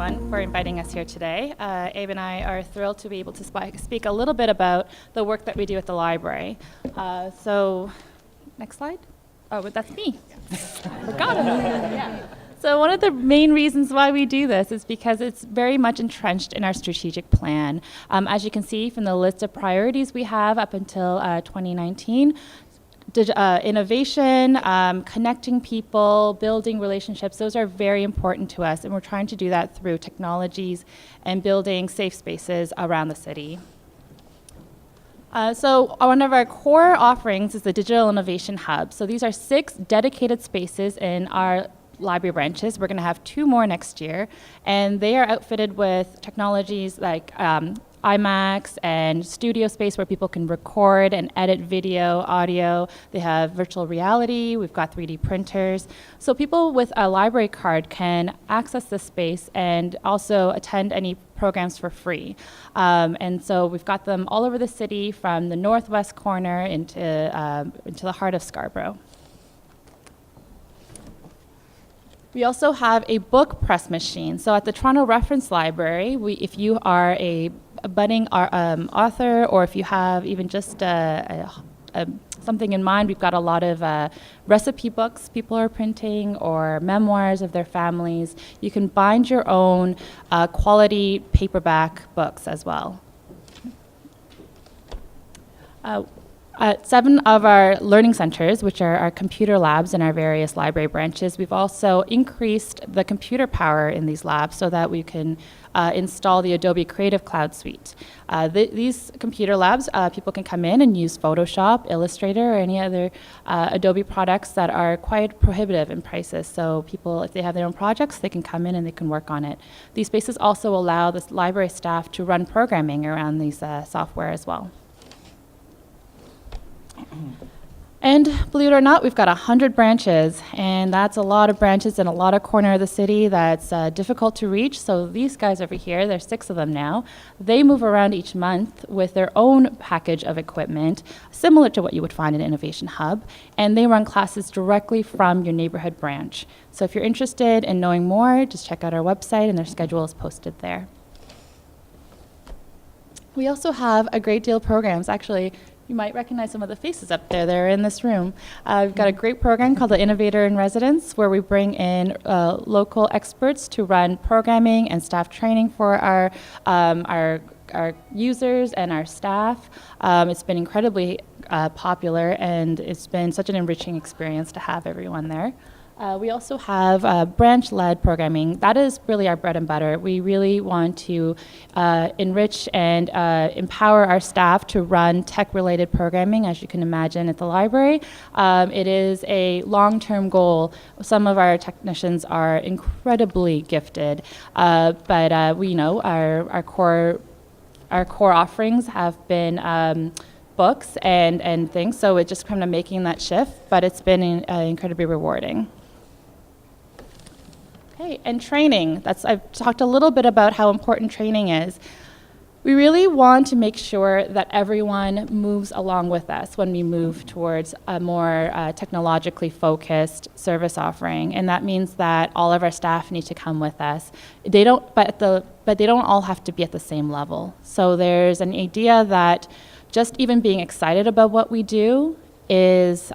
everyone, for inviting us here today. Abe and I are thrilled to be able to speak a little bit about the work that we do at the library. So, next slide. Oh, but that's me. Forgot about that. Yeah. So one of the main reasons why we do this is because it's very much entrenched in our strategic plan. As you can see from the list of priorities we have up until 2019, innovation, connecting people, building relationships, those are very important to us, and we're trying to do that through technologies and building safe spaces around the city. So one of our core offerings is the Digital Innovation Hub. So these are 6 dedicated spaces in our library branches. We're going to have 2 more next year, and they are outfitted with technologies like IMAX and studio space where people can record and edit video, audio. They have virtual reality. We've got 3D printers. So people with a library card can access this space and also attend any programs for free. And so we've got them all over the city, from the northwest corner into the heart of Scarborough. We also have a book press machine. So at the Toronto Reference Library, if you are a budding author, or if you have even just something in mind, we've got a lot of recipe books people are printing, or memoirs of their families. You can bind your own quality paperback books as well. At 7 of our learning centers, which are our computer labs in our various library branches, we've also increased the computer power in these labs so that we can install the Adobe Creative Cloud Suite. These computer labs, people can come in and use Photoshop, Illustrator, or any other Adobe products that are quite prohibitive in prices. So people, if they have their own projects, they can come in and they can work on it. These spaces also allow the library staff to run programming around these software as well. And believe it or not, we've got 100 branches, and that's a lot of branches in a lot of corner of the city that's difficult to reach. So these guys over here, there's 6 of them now, they move around each month with their own package of equipment, similar to what you would find in Innovation Hub, and they run classes directly from your neighborhood branch. So if you're interested in knowing more, just check out our website, and their schedule is posted there. We also have a great deal of programs. Actually, you might recognize some of the faces up there. They're in this room. We've got a great program called the Innovator in Residence, where we bring in local experts to run programming and staff training for our users and our staff. It's been incredibly popular, and it's been such an enriching experience to have everyone there. We also have branch-led programming. That is really our bread and butter. We really want to enrich and empower our staff to run tech-related programming, as you can imagine, at the library. It is a long-term goal. Some of our technicians are incredibly gifted, but we know our core offerings have been books and things, so it's just kind of making that shift, but it's been incredibly rewarding. Okay, and training. I've talked a little bit about how important training is. We really want to make sure that everyone moves along with us when we move towards a more technologically focused service offering, and that means that all of our staff need to come with us. But they don't all have to be at the same level. So there's an idea that just even being excited about what we do is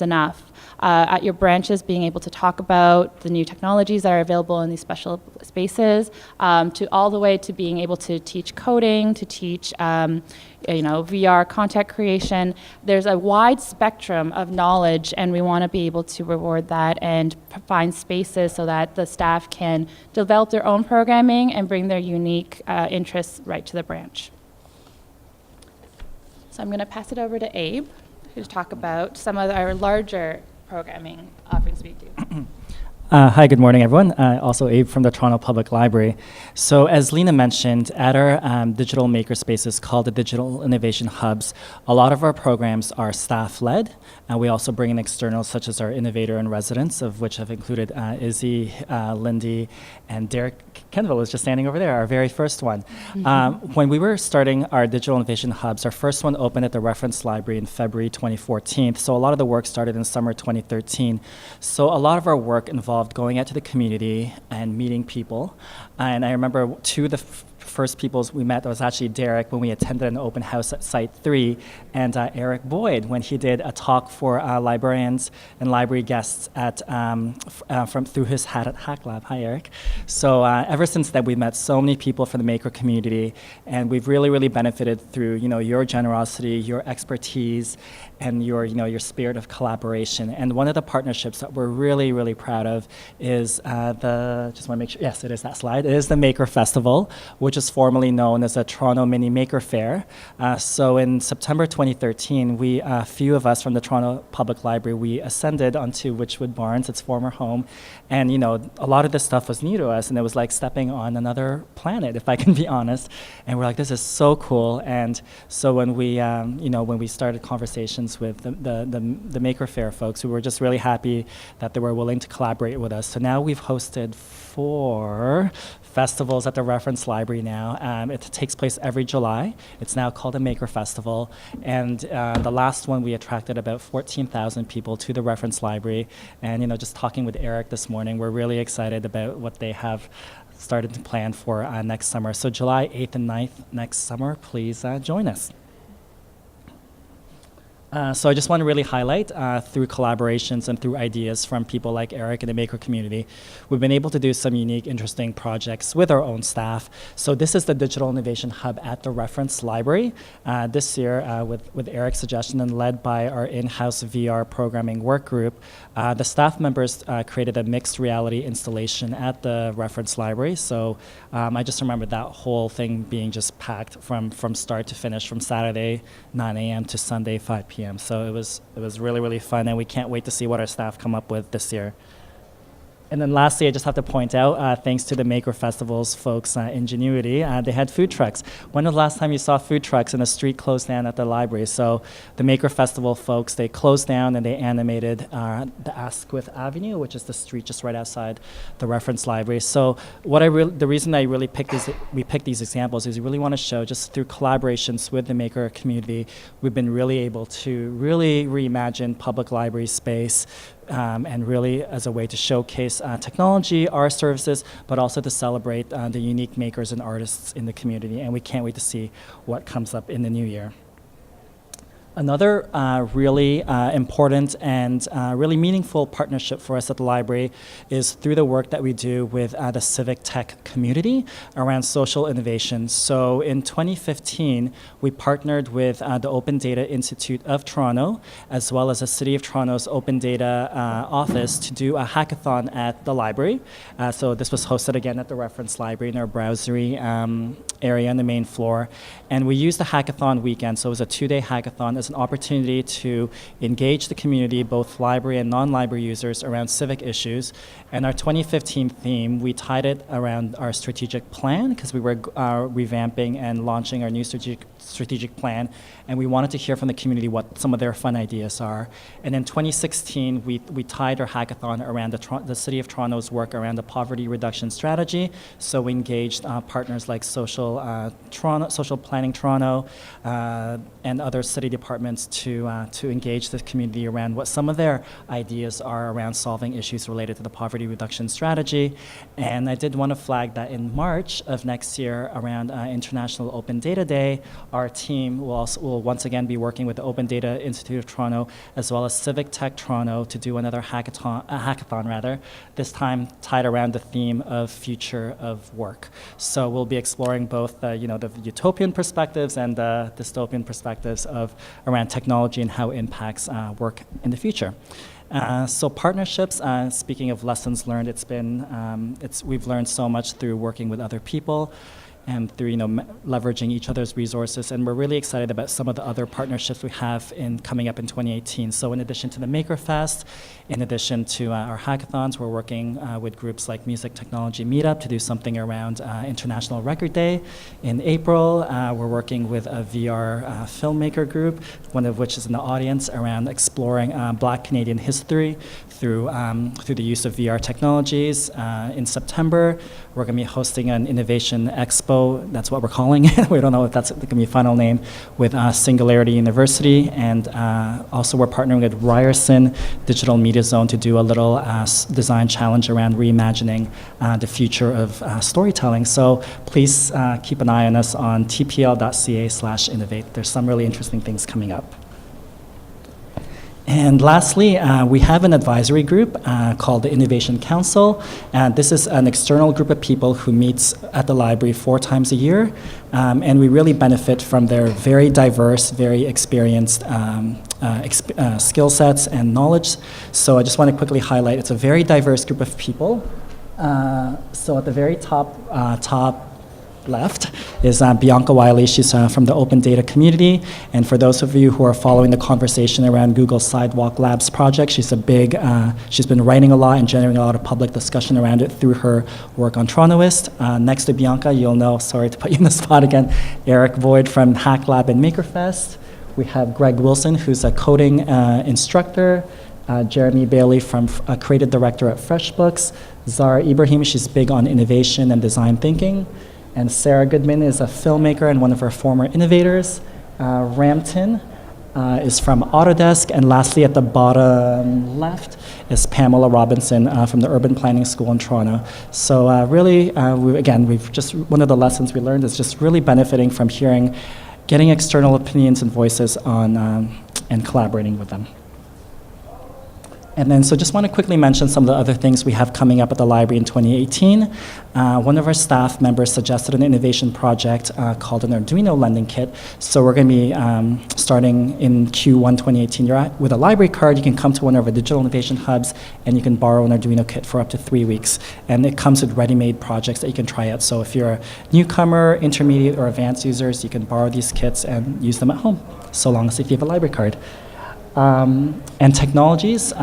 enough. At your branches, being able to talk about the new technologies that are available in these special spaces, to all the way to being able to teach coding, to teach VR content creation. There's a wide spectrum of knowledge, and we want to be able to reward that and find spaces so that the staff can develop their own programming and bring their unique interests right to the branch. So I'm going to pass it over to Abe to talk about some of our larger programming offerings we do. Hi, good morning, everyone. Also Abe from the Toronto Public Library. So as Lina mentioned, at our digital makerspaces called the Digital Innovation Hubs, a lot of our programs are staff-led, and we also bring in externals such as our Innovator in Residence, of which have included Izzy, Lindy, and Derek Kenville is just standing over there, our very first one. When we were starting our Digital Innovation Hubs, our first one opened at the Reference Library in February 2014, so a lot of the work started in summer 2013. So a lot of our work involved involved going out to the community and meeting people. And I remember two of the first people we met was actually Derek when we attended an open house at Site 3, and Eric Boyd when he did a talk for librarians and library guests at through his Hack Lab. Hi, Eric. So ever since then, we've met so many people from the maker community, and we've really benefited through your generosity, your expertise, and your spirit of collaboration. And one of the partnerships that we're really proud of is just want to make sure, yes, it is that slide. It is the Maker Festival, which is formerly known as the Toronto Mini Maker Fair. So in September 2013, a few of us from the Toronto Public Library, we ascended onto Witchwood Barns, its former home, and a lot of this stuff was new to us, and it was like stepping on another planet, if I can be honest. And we're like, this is so cool. And so when we started conversations with the Maker Fair folks, we were just really happy that they were willing to collaborate with us. So now we've hosted 4 festivals at the Reference Library now. It takes place every July. It's now called a Maker Festival. And the last one, we attracted about 14,000 people to the Reference Library. And just talking with Eric this morning, we're really excited about what they have started to plan for next summer. So July 8th and 9th next summer, please join us. So I just want to really highlight, through collaborations and through ideas from people like Eric and the Maker community, we've been able to do some unique, interesting projects with our own staff. So this is the Digital Innovation Hub at the Reference Library. This year, with Eric's suggestion and led by our in-house VR programming work group, the staff members created a mixed reality installation at the Reference Library. So I just remember that whole thing being just packed from start to finish, from Saturday 9 a.m. to Sunday 5 p.m. So it was really fun, and we can't wait to see what our staff come up with this year. And then lastly, I just have to point out, thanks to the Maker Festival's folks' ingenuity, they had food trucks. When was the last time you saw food trucks in a street closed down at the library? So the Maker Festival folks, they closed down and they animated the Asquith Avenue, which is the street just right outside the Reference Library. So the reason we picked these examples is we really want to show, just through collaborations with the Maker community, we've been really able to really reimagine public library space, and really as a way to showcase technology, our services, but also to celebrate the unique makers and artists in the community. And we can't wait to see what comes up in the new year. Another really important and really meaningful partnership for us at the library is through the work that we do with the civic tech community around social innovation. So in 2015, we partnered with the Open Data Institute of Toronto, as well as the City of Toronto's Open Data office, to do a hackathon at the library. So this was hosted again at the Reference Library in our browsery area on the main floor. And we used the hackathon weekend, so it was a 2-day hackathon, as an opportunity to engage the community, both library and non-library users, around civic issues. And our 2015 theme, we tied it around our strategic plan, because we were revamping and launching our new strategic plan, and we wanted to hear from the community what some of their fun ideas are. And in 2016, we tied our hackathon around the City of Toronto's work around the poverty reduction strategy. So we engaged partners like Social Planning Toronto and other city departments to engage the community around what some of their ideas are around solving issues related to the poverty reduction strategy. And I did want to flag that in March of next year, around International Open Data Day, our team will once again be working with the Open Data Institute of Toronto, as well as Civic Tech Toronto, to do another hackathon, this time tied around the theme of future of work. So we'll be exploring both the utopian perspectives and the dystopian perspectives around technology and how it impacts work in the future. So partnerships, speaking of lessons learned, we've learned so much through working with other people and through leveraging each other's resources, and we're really excited about some of the other partnerships we have coming up in 2018. So in addition to the Maker Fest, in addition to our hackathons, we're working with groups like Music Technology Meetup to do something around International Record Day in April. We're working with a VR filmmaker group, one of which is in the audience, around exploring Black Canadian history through the use of VR technologies. In September, we're going to be hosting an innovation expo Expo, that's what we're calling it. We don't know if that's going to be a final name, with Singularity University. And also we're partnering with Ryerson Digital Media Zone to do a little design challenge around reimagining the future of storytelling. So please keep an eye on us on tpl.ca/innovate. There's some really interesting things coming up. And lastly, we have an advisory group called the Innovation Council. And this is an external group of people who meets at the library 4 times a year. And we really benefit from their very diverse, very experienced skill sets and knowledge. So I just want to quickly highlight, it's a very diverse group of people. So at the very top left is Bianca Wiley. She's from the open data community. And for those of you who are following the conversation around Google's Sidewalk Labs project, she's been writing a lot and generating a lot of public discussion around it through her work on Torontoist. Next to Bianca, you'll know, sorry to put you in the spot again, Eric Void from Hack Lab and Makerfest. We have Greg Wilson, who's a coding instructor. Jeremy Bailey, from creative director at FreshBooks. Zara Ibrahim, she's big on innovation and design thinking. And Sarah Goodman is a filmmaker and one of our former innovators. Ramton is from Autodesk. And lastly, at the bottom left is Pamela Robinson from the Urban Planning School in Toronto. So really, we've just, one of the lessons we learned is just really benefiting from getting external opinions and voices on and collaborating with them. And then, so just want to quickly mention some of the other things we have coming up at the library in 2018. One of our staff members suggested an innovation project called an Arduino Lending Kit. So we're going to be starting in Q1 2018. With a library card, you can come to one of our digital innovation hubs, and you can borrow an Arduino kit for up to 3 weeks. And it comes with ready-made projects that you can try out. So if you're a newcomer, intermediate, or advanced users, you can borrow these kits and use them at home, so long as if you have a library card. And technologies,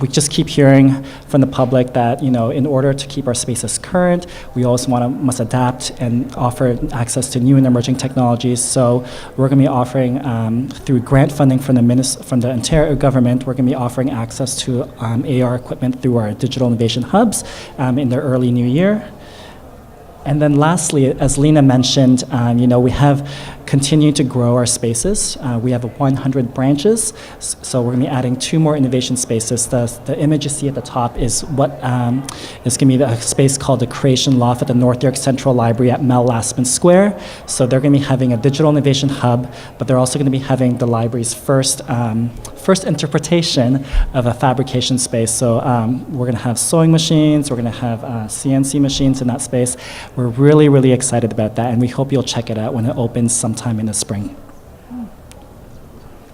we just keep hearing from the public that, in order to keep our spaces current, we always must adapt and offer access to new and emerging technologies. So we're going to be offering, through grant funding from the Ontario government, we're going to be offering access to AR equipment through our digital innovation hubs in the early new year. And then lastly, as Lina mentioned, we have continued to grow our spaces. We have 100 branches, so we're going to be adding 2 more innovation spaces. The image you see at the top is what is going to be a space called the Creation Loft at the North York Central Library at Mel Lastman Square. So they're going to be having a digital innovation hub, but they're also going to be having the library's first interpretation of a fabrication space. So we're going to have sewing machines, we're going to have CNC machines in that space. We're really, really excited about that, and we hope you'll check it out when it opens sometime in the spring.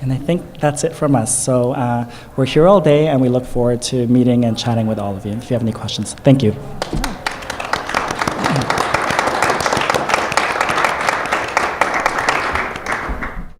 And I think that's it from us. So we're here all day, and we look forward to meeting and chatting with all of you if you have any questions. Thank you.